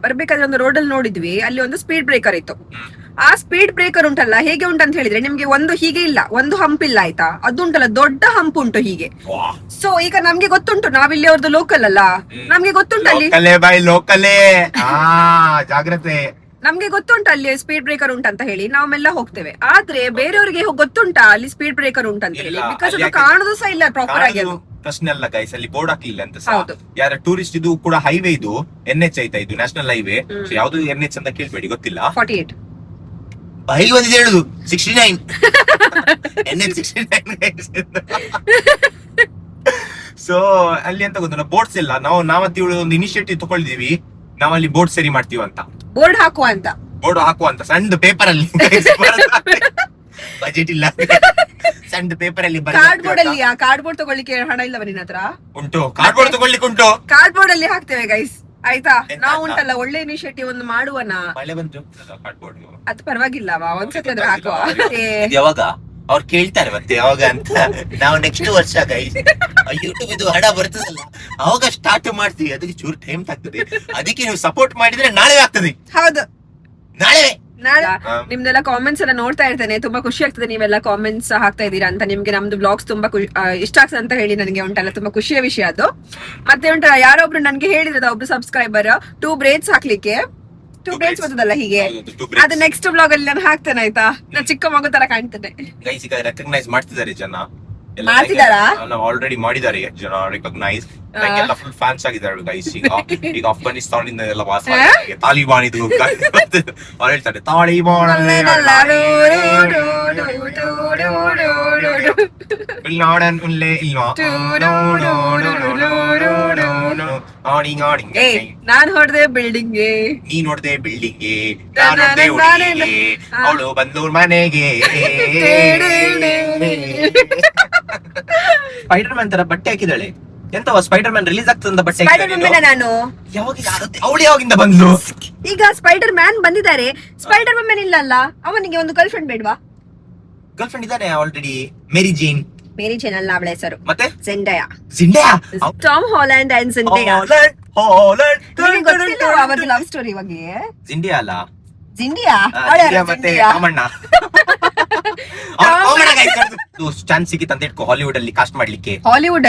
ಬರ್ಬೇಕಾದ್ರೆ ಒಂದು ರೋಡ್ ಅಲ್ಲಿ ನೋಡಿದ್ವಿ, ಅಲ್ಲಿ ಒಂದು ಸ್ಪೀಡ್ ಬ್ರೇಕರ್ ಇತ್ತು. ಆ ಸ್ಪೀಡ್ ಬ್ರೇಕರ್ ಉಂಟಲ್ಲ ಹೇಗೆ ಉಂಟಂತ ಹೇಳಿದ್ರೆ, ನಿಮ್ಗೆ ಒಂದು ಹೀಗೆ ಇಲ್ಲ, ಒಂದು ಹಂಪ್ ಇಲ್ಲ ಆಯ್ತಾ, ಅದು ಉಂಟಲ್ಲ ದೊಡ್ಡ ಹಂಪ್ ಉಂಟು ಹೀಗೆ. ಸೊ ಈಗ ನಮ್ಗೆ ಗೊತ್ತುಂಟು, ನಾವಿಲ್ಲಿ ಅವ್ರದ್ದು ಲೋಕಲ್ ಅಲ್ಲ, ನಮ್ಗೆ ಗೊತ್ತುಂಟು ಅಲ್ಲಿ ಜಾಗ್ರತೆ, ನಮ್ಗೆ ಗೊತ್ತುಂಟ ಅಲ್ಲಿ ಸ್ಪೀಡ್ ಬ್ರೇಕರ್ ಉಂಟಂತ ಹೇಳಿ ನಾವೆಲ್ಲ ಹೋಗ್ತೇವೆ. ಆದ್ರೆ ಬೇರೆಯವರಿಗೆ ಗೊತ್ತುಂಟಾ ಅಲ್ಲಿ ಸ್ಪೀಡ್ ಬ್ರೇಕರ್ ಉಂಟಂತ ಹೇಳಿ? ಬಿಕಾಸ್ ಅದು ಕಾಣೋದು ಸಹ ಇಲ್ಲ ಪ್ರಾಪರ್ ಆಗಿ. ಅದು ಪ್ರಶ್ನೆ ಅಲ್ಲ ಗೈಸ್, ಅಲ್ಲಿ ಬೋರ್ಡ್ ಹಾಕ್ಲಿಲ್ಲ ಅಂತ ಯಾರ ಟೂರಿಸ್ಟ್. ಇದು ಕೂಡ ಹೈವೇ, ಇದು NH ಆಯ್ತಾ, ಇದು ನ್ಯಾಷನಲ್ ಹೈವೇ. ಯಾವ್ದು NH ಅಂತ ಕೇಳ್ಬೇಡಿ, ಗೊತ್ತಿಲ್ಲ. 48 ಬೈಲ್ ಬಂದಿದೆ ಹೇಳುದು 69 NH 69. ಸೊ ಅಲ್ಲಿ ಅಂತ ಗೊತ್ತಿಲ್ಲ, ಬೋರ್ಡ್ಸ್ ಇಲ್ಲ. ನಾವತ್ತಿ ಒಂದು ಇನಿಷಿಯೇಟಿವ್ ತಗೊಳ್ಳಿದೀವಿ, ನಾವಲ್ಲಿ ಬೋರ್ಡ್ ಸರಿ ಮಾಡ್ತೀವಿ ಅಂತ. ಬೋರ್ಡ್ ಹಾಕುವ ಅಂತ ಸಣ್ಣ ಪೇಪರ್ ಅಲ್ಲಿ ಬಜೆಟ್ ಇಲ್ಲ, ಸಣ್ಣ ಪೇಪರ್ ಅಲ್ಲಿ ಕಾರ್ಡ್ಬೋರ್ಡ್ ಅಲ್ಲಿ. ಕಾರ್ಡ್ಬೋರ್ಡ್ ತಗೊಳ್ಳಿಕ್ಕೆ ಹಣ ಇಲ್ಲವ ನಿನ್ನ ಹತ್ರ? ಉಂಟು, ಕಾರ್ಡ್ಬೋರ್ಡ್ ತಗೊಳ್ಳಿಕ್ಕೆ ಉಂಟು. ಕಾರ್ಡ್ಬೋರ್ಡ್ ಅಲ್ಲಿ ಹಾಕ್ತೇವೆ ಗೈಸ್ ಆಯ್ತಾ. ನಾವು ಉಂಟಲ್ಲ ಒಳ್ಳೆ ಇನಿಷಿಯೇಟಿವ್ ಒಂದು ಮಾಡುವನ. ಮಳೆ ಬಂತು ಕಾರ್ಡ್ಬೋರ್ಡ್, ಅದು ಪರವಾಗಿಲ್ಲವಾ, ಒಂದ್ಸತಿ ಅದ್ರ ಹಾಕುವ. ಯಾವಾಗ ಅವ್ರು ಕೇಳ್ತಾರೆ ಮತ್ತೆ ಯಾವಾಗ ಅಂತ, ನಾವು ನೆಕ್ಸ್ಟ್ ವರ್ಷ ಗೈಸ್ ಯೂಟ್ಯೂಬ್ ಇದು ಹಣ ಬರ್ತದಲ್ಲ ಅವಾಗ ಸ್ಟಾರ್ಟ್ ಮಾಡ್ತೀವಿ. ಅದಕ್ಕೆ ಚೂರು ಟೈಮ್ ಆಗ್ತದೆ, ಅದಕ್ಕೆ ನೀವು ಸಪೋರ್ಟ್ ಮಾಡಿದ್ರೆ ನಾಳೆ ಆಗ್ತದೆ. ಹೌದು, ನಾಳೆ ನಿಮ್ದೆಲ್ಲ ಕಾಮೆಂಟ್ಸ್ ಎಲ್ಲ ನೋಡ್ತಾ ಇರ್ತೇನೆ, ತುಂಬಾ ಖುಷಿ ಆಗ್ತದೆ ನೀವೆಲ್ಲ ಕಾಮೆಂಟ್ಸ್ ಹಾಕ್ತಾ ಇದೀರಾ ಅಂತ. ನಿಮ್ಗೆ ನಮ್ದು ಬ್ಲಾಗ್ಸ್ ತುಂಬಾ ಇಷ್ಟ ಆಗ್ತದೆ ಅಂತ ಹೇಳಿ ನನಗೆ ಉಂಟಲ್ಲ ತುಂಬಾ ಖುಷಿಯ ವಿಷಯ ಅದು. ಮತ್ತೆ ಉಂಟಲ್ಲ, ಯಾರೊಬ್ರು ನನ್ಗೆ ಹೇಳಿದ್ರದ ಒಬ್ರು ಸಬ್ಸ್ಕ್ರೈಬರ್ 2 ಬ್ರೇಡ್ಸ್ ಹಾಕ್ಲಿಕ್ಕೆ, 2 ಬ್ರೇಡ್ಸ್ ಬರ್ತದಲ್ಲ ಹೀಗೆ, ಅದು ನೆಕ್ಸ್ಟ್ ಬ್ಲಾಗ್ ಅಲ್ಲಿ ನಾನು ಹಾಕ್ತೇನೆ ಆಯ್ತಾ. ನಾನು ಚಿಕ್ಕ ಮಗು ತರ ಕಾಣ್ತೇನೆ. ರೆಕಗ್ನೈಸ್ ಮಾಡ್ತಿದ್ದಾರೆ ಜನ, ಮಾಡ್ತಿದಾರಾ? ಆಲ್ರೆಡಿ ಮಾಡಿದ್ದಾರೆ ಜನ ರೆಕಗ್ನೈಸ್. ಎಲ್ಲ ಫುಲ್ ಫ್ಯಾನ್ಸ್ ಆಗಿದ್ದಾರೆ ಗೈಸ್. ಈಗ ಅಫ್ಘಾನಿಸ್ತಾನ್ ಇಂದ ಎಲ್ಲ ವಾಸ ತಾಲಿಬಾನ್ ಇದು ಅವ್ರು ಹೇಳ್ತಾರೆ ತಾಲಿಬಾನ್ ನಾನ್ ಹೊಡೆದೆ ಬಿಲ್ಡಿಂಗ್, ನೀನ್ ನೋಡ್ದೆ ಬಿಲ್ಡಿಂಗ್, ಅವಳು ಬಂದೂರ್ ಮನೆಗೆ. ಸ್ಪೈಡರ್ ಮ್ಯಾನ್ ತರ ಬಟ್ಟೆ ಹಾಕಿದಾಳೆ. ಎಂತವ ಸ್ಪೈಡರ್ ಮ್ಯಾನ್ ರಿಲೀಸ್ ಆಗ್ತದ ಬಟ್ಟೆ ನಾನು ಅವಳು ಯಾವಾಗಿಂದ ಬಂದ್ಲು? ಈಗ ಸ್ಪೈಡರ್ ಮ್ಯಾನ್ ಬಂದಿದ್ದಾರೆ, ಸ್ಪೈಡರ್ ಮ್ಯಾನ್ ಇಲ್ಲ ಅಲ್ಲ, ಅವನಿಗೆ ಒಂದು ಗರ್ಲ್ ಫ್ರೆಂಡ್ ಬೇಡ್ವಾ? ಗರ್ಲ್ ಫ್ರೆಂಡ್ ಇದಾನೆ ಆಲ್ರೆಡಿ, ಮೇರಿ ಜೇನ್ ಅಲ್ಲ ಅವಳ ಹೆಸರು, ಮತ್ತೆ Zendaya. Tom Holland and Zendaya. ಗೊತ್ತಿಲ್ಲ ಅವರ ಲವ್ ಸ್ಟೋರಿ ಬಗ್ಗೆ? ಜಿಂಡಿಯಾ ಅಲ್ಲ, ಜಿಂಡಿಯಾ ಮತ್ತೆ ಕಾಮಣ್ಣ. ಚಾನ್ಸ್ ಸಿಕ್ಕಿತ್ತು ಅಂತ ಇಟ್ಕೋ ಹಾಲಿವುಡ್ ಅಲ್ಲಿ ಕಾಸ್ಟ್ ಮಾಡ್ಲಿಕ್ಕೆ. ಹಾಲಿವುಡ್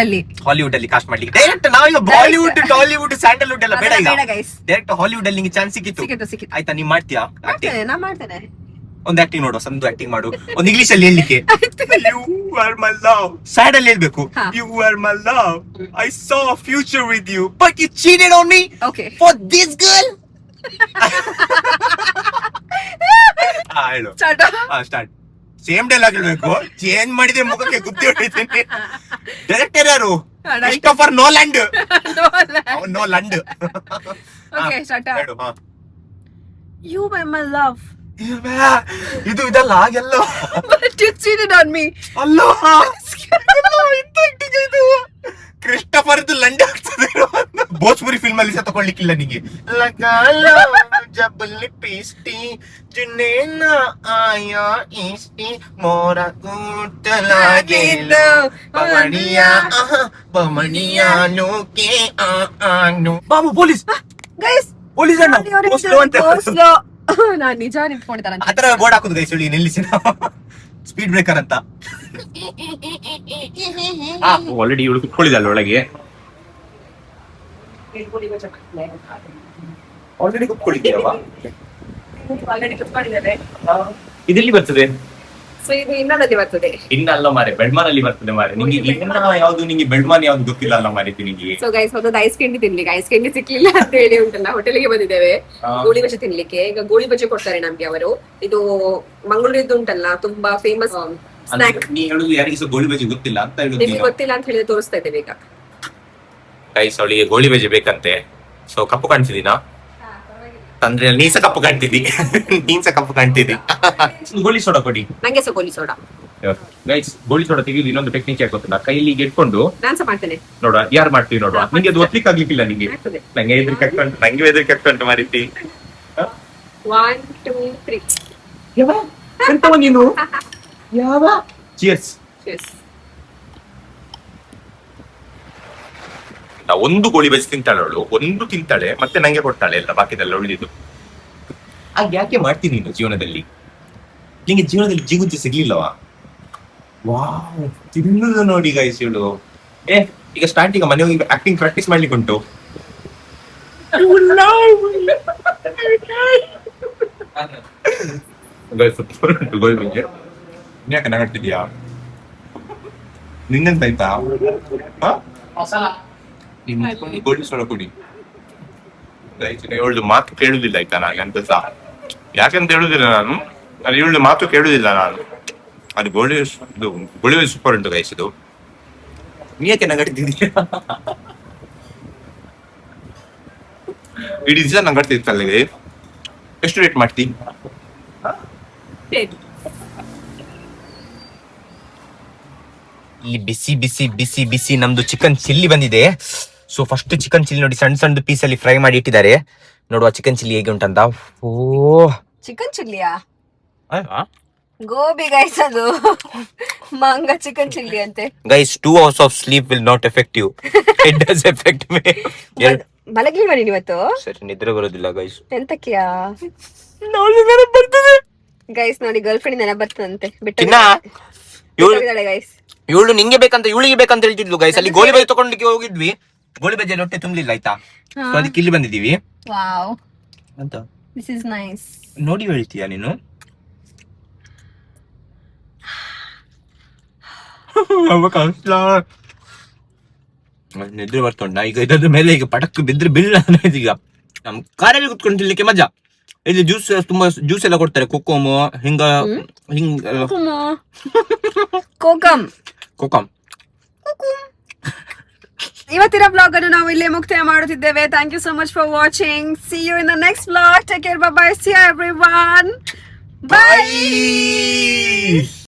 ಅಲ್ಲಿ ಕಾಸ್ಟ್ ಮಾಡ್ಲಿಕ್ಕೆ ಡೈರೆಕ್ಟ್ ನಾವೀಗ ಬಾಲಿವುಡ್ ಟಾಲಿವುಡ್ ಸ್ಯಾಂಡಲ್ವುಡ್ ಎಲ್ಲ ಬೇಡ, ಈಗ ಡೈರೆಕ್ಟ್ ಹಾಲಿವುಡ್ ಅಲ್ಲಿ ನಿಂಗೆ ಚಾನ್ಸ್ ಸಿಕ್ಕಿತ್ತು ಆಯ್ತಾ. ನೀವ್ ಮಾಡ್ತೀಯಾ? ನಾ ಮಾಡ್ತೇನೆ. ಒಂದು ಆಕ್ಟಿಂಗ್ ನೋಡು, ಸಂದು ಆಕ್ಟಿಂಗ್ ಮಾಡು. ಒಂದು ಇಂಗ್ಲಿಷ್ ಅಲ್ಲಿ ಹೇಳ್ಲಿಕ್ಕೆ you are my love, sad ಅಲ್ಲಿ ಹೇಳ್ಬೇಕು you are my love, I saw future with you but you cheated on me for this girl. ಹೇಳು ಸ್ಟಾರ್ಟ್. ಸೇಮ್ ಡೈಲಾಗ್ ಹೇಳ್ಬೇಕು, ಚೇಂಜ್ ಮಾಡಿದ್ರೆ ಮುಖಕ್ಕೆ ಗುದ್ದಿ ಹೊಡಿತೀನಿ. ಡೈರೆಕ್ಟರ್ ಯಾರು? Christopher Nolan. Nolan. You were my love. ಇದು ಇದಲ್ಲ ಎಲ್ಲೋ. But you cheated on me. ಅಲ್ಲೋ ಇದು ಕ್ರಿಸ್ಟೋಫರ್ ಲಂಡ ಆಗ್ತದೆ. ಭೋಜ್ಪುರಿ ಫಿಲ್ಮ್ ಅಲ್ಲಿ ಸಹ ತಗೊಳ್ಲಿಕ್ಕಿಲ್ಲ ನಿಂಗೆ. ಜಬಲ್ ಪೇಸ್ಟಿ ಜುನೇನ ಆಯಾ ಇಸ್ಟಿ ಮೋರ ಕೂಟಲಾಗಿಲ್ಲ ಬಮಣಿಯಾ ಬಮಣಿಯಾ ನೋಕೆ ಆನು. ಬಾಬು ಪೊಲೀಸ್ ಗೈಸ್, ಪೊಲೀಸ್ ಅಣ್ಣ ಸ್ಲೋ. ನಾನು ನಿಜ ನಿಂತ್ಕೊಂಡಿದ್ದಾನೆ ಆ ತರ ಬೋರ್ಡ್ ಹಾಕುದು ಗೈಸ್, ಹೇಳಿ ನಿಲ್ಲಿಸಿ ಸ್ಪೀಡ್ ಬ್ರೇಕರ್ ಅಂತ. ಆಲ್ರೆಡಿ ಇವಳು ಕುತ್ಕೊಳ್ಳಿದಲ್ಲ ಒಳಗೆ, ಆಲ್ರೆಡಿ ಕುತ್ಕೊಳ್ಳಿದ್ದೀಯವಾ? ಇದೆಲ್ಲಿ ಬರ್ತದೆ? ಇನ್ನಲ್ಲ ಮಾರೆ, ಬೆಳ್ಮಾನ್ ಅಲ್ಲಿ ಬರ್ತದೆ ಮಾರೆ. ನಿಂಗೆ ಇನ್ನ ಯಾವ್ದು, ನಿಂಗೆ ಬೆಳ್ಮಾನ್ ಯಾವ್ದು ಗೊತ್ತಿಲ್ಲ ಅಲ್ಲ ಮಾರೆ ನಿನಗೆ. ಸೊ ಗೈಸ್, ಒಂದು ಐಸ್ ಕ್ಯಾಂಡಿ ತಿನ್ಲಿಕ್ಕೆ, ಐಸ್ ಕ್ಯಾಂಡಿ ಸಿಕ್ಲಿಲ್ಲ ಅಂತ ಹೇಳಿ ಉಂಟಲ್ಲ ಹೋಟೆಲ್ಗೆ ಬಂದಿದ್ದೇವೆ ಗೋಳಿ ಬಜೆ ತಿನ್ಲಿಕ್ಕೆ. ಈಗ ಗೋಳಿ ಬಜೆ ಕೊಡ್ತಾರೆ ನಮ್ಗೆ ಅವರು. ಇದು ಮಂಗಳೂರಿದ್ದು ಉಂಟಲ್ಲ ತುಂಬಾ ಫೇಮಸ್ ಸ್ನಾಕ್. ನೀ ಹೇಳುದು ಯಾರಿಗೂ ಗೋಳಿ ಬಜೆ ಗೊತ್ತಿಲ್ಲ ಅಂತ ಹೇಳುದು? ನಿಮ್ಗೆ ಗೊತ್ತಿಲ್ಲ ಅಂತ ಹೇಳಿದ್ರೆ ತೋರಿಸ್ತಾ ಇದ್ದೇವೆ ಈಗ. ಗೈಸ್, ಅವಳಿಗೆ ಗೋಳಿ ಬಜೆ ಬೇಕಂತೆ. ಸೊ ಕಪ್ಪು ಕಾಣ್ತಿದ್ದೀನಾ? ಅಂದ್ರೆ ನೀಸ ಕಪ್ಪು ಕಾಣ್ತಿದ್ದಿ, ನೀನ್ಸ ಕಪ್ಪು ಕಾಣ್ತಿದ್ದಿ. ಗೋಳಿ ಸೋಡಾ ಕೊಡಿ ನಂಗೆ. ಸೊ ಗೋಳಿ ಸೋಡಾ ಗೈಸ್, ಗೋಳಿ ಸೋಡಾ ತೆಗೆಯುದು ಇನ್ನೊಂದು ಟೆಕ್ನಿಕ್ ಯಾಕೆ ಗೊತ್ತಿಲ್ಲ, ಕೈಲಿ ಇಟ್ಕೊಂಡು ನಾನ್ಸ ಮಾಡ್ತೇನೆ ನೋಡ. ಯಾರು ಮಾಡ್ತೀವಿ ನೋಡುವ, ನಿಂಗೆ ಅದು ಒತ್ಲಿಕ್ಕೆ ಆಗ್ಲಿಕ್ಕಿಲ್ಲ ನಿಂಗೆ. ನಂಗೆ ಹೆದರಿಕೆ ಆಗ್ತುಂಟು, ನಂಗೆ ಹೆದರಿಕೆ ಆಗ್ತುಂಟು ಮಾರಿತಿ. 1 2 3 ಎಂತವ ನೀನು? ಯಾವ ಚಿಯರ್ಸ್. ಗೊತ್ತಾ, ಒಂದು ಗೋಳಿ ಬಜ್ಜಿ ತಿಂತಾಳೆ ಅವಳು, ಒಂದು ತಿಂತಾಳೆ ಮತ್ತೆ ನಂಗೆ ಕೊಡ್ತಾಳೆ ಎಲ್ಲ ಬಾಕಿದೆಲ್ಲ ಉಳಿದಿದ್ದು. ಹಾಗೆ ಯಾಕೆ ಮಾಡ್ತೀನಿ ನೀನು ಜೀವನದಲ್ಲಿ? ನಿಂಗೆ ಜೀವನದಲ್ಲಿ ಜಿಗುಜ್ಜೆ ಸಿಗ್ಲಿಲ್ಲವಾ? ವಾವ್, ತಿನ್ನೋದು ನೋಡಿ ಗೈಸ್ ಇವಳು. ಈಗ ಸ್ಟಾರ್ಟ್, ಈಗ ಮನೆ ಹೋಗಿ ಆಕ್ಟಿಂಗ್ ಪ್ರಾಕ್ಟೀಸ್ ಮಾಡ್ಲಿಕ್ಕೆ ಉಂಟು. ಯಾಕೆ ನಗಾಡ್ತಿದ್ಯಾ? ನಿಂಗಂತ ಆಯ್ತಾ? ಗೋಲ್ಡ್ ಸೊಳ ಕುಡಿ. ಇವಳ್ದು ಮಾತು ಕೇಳುದಿಲ್ಲ ಆಯ್ತಾ ನನಗೆ ಅಂತ ಸಹ. ಯಾಕಂತ ಹೇಳುದಿಲ್ಲ ನಾನು, ಅದು ಇವಳ್ದು ಮಾತು ಕೇಳುದಿಲ್ಲ ನಾನು. ಅದು ಗೋಳಿ ಸೂಪರ್ ಉಂಟು ಗೈಸ್ ಇದು. ನೀ ಯಾಕೆ ನಗಾಡ್ತಿದ್ಯಾ? ಇಡೀ ದಿವಸ ನಗಾಡ್ತಿತ್ತಲ್ಲ. ಎಷ್ಟು ರೇಟ್ ಮಾಡ್ತಿ? ಇಲ್ಲಿ ಬಿಸಿ ಬಿಸಿ ಬಿಸಿ ಬಿಸಿ ನಮ್ದು ಚಿಕನ್ ಚಿಲ್ಲಿ ಬಂದಿದೆ. ಸೊ ಫಸ್ಟ್ ಚಿಕನ್ ಚಿಲ್ಲಿ ನೋಡಿ, ಸಣ್ಣ ಸಣ್ಣ ಪೀಸ್ ಅಲ್ಲಿ ಫ್ರೈ ಮಾಡಿ ಇಟ್ಟಿದ್ದಾರೆ. ನೋಡುವ ಚಿಕನ್ ಚಿಲ್ಲಿ ಹೇಗೆ ಉಂಟಂತ. ಓ, ಚಿಕನ್ ಚಿಲ್ಲಿಯಾ? ಗೋಬಿ ಗೈಸ್, ಅದು ಮಂಗ ಚಿಕನ್ ಚಿಲ್ಲಿ ಅಂತೆ guys. 2 hours of sleep will not affect you. It does affect me. ಮಲಗಿಲ್ವಾ ನೀನ್ ಇವತ್ತು? ಸರಿ, ನಿದ್ರೆ ಬರೋದಿಲ್ಲ ಗೈಸ್. ಎಂತಕ್ಕಿಯಾ ಗೈಸ್? ನೋಡಿ, ಗರ್ಲ್ ಫ್ರೆಂಡ್ ನೆನಪು ಬರ್ತದಂತೆ. ಬಿಟ್ಟಿದ್ದಾಳೆ ಗೈಸ್. ಇವಳು ನಿಂಗೆ ಬೇಕಂತ, ಇವಳಿಗೆ ಬೇಕಂತ ಹೇಳ್ತಿದ್ಲು ಗೈಸ್. ಅಲ್ಲಿ ಗೋಳಿ ಬಜ್ಜಿ ತಗೊಂಡಿಗೆ ಹೋಗಿದ್ವಿ, ಗೋಳಿ ಬಜ್ಜಿಯಲ್ಲಿ ಹೊಟ್ಟೆ ತುಂಬಲಿಲ್ಲ ಆಯ್ತಾ. ಸೊ ಅದಕ್ಕೆ ಇಲ್ಲಿ ಬಂದಿದ್ದೀವಿ. ವಾವ್, ಅಂತ ದಿಸ್ ಇಸ್ ನೈಸ್. ನೋಡಿ ಹೇಳ್ತೀಯಾ ನೀನು? ನಿದ್ರೆ ಬರ್ತುಂಟ ಈಗ. ಇದ್ರ ಮೇಲೆ ಈಗ ಪಟಕ್ ಬಿದ್ರೆ ಬಿಲ್ ಈಗ ನಮ್ ಕಾರಲ್ಲಿ ಕುತ್ಕೊಂಡು ತಿನ್ಲಿಕ್ಕೆ ಮಜಾ. ಇಲ್ಲಿ ಜ್ಯೂಸ್, ತುಂಬಾ ಜ್ಯೂಸ್ ಎಲ್ಲ ಕೊಡ್ತಾರೆ. ಕೊಕೊಮು, ಕೋಕಮ್. ಇವತ್ತಿನ ಬ್ಲಾಗ್ ಅನ್ನು ನಾವು ಇಲ್ಲೇ ಮುಕ್ತಾಯ ಮಾಡುತ್ತಿದ್ದೇವೆ. Thank you so much for watching. See you in the next blog. Take care, bye bye, see you everyone, by.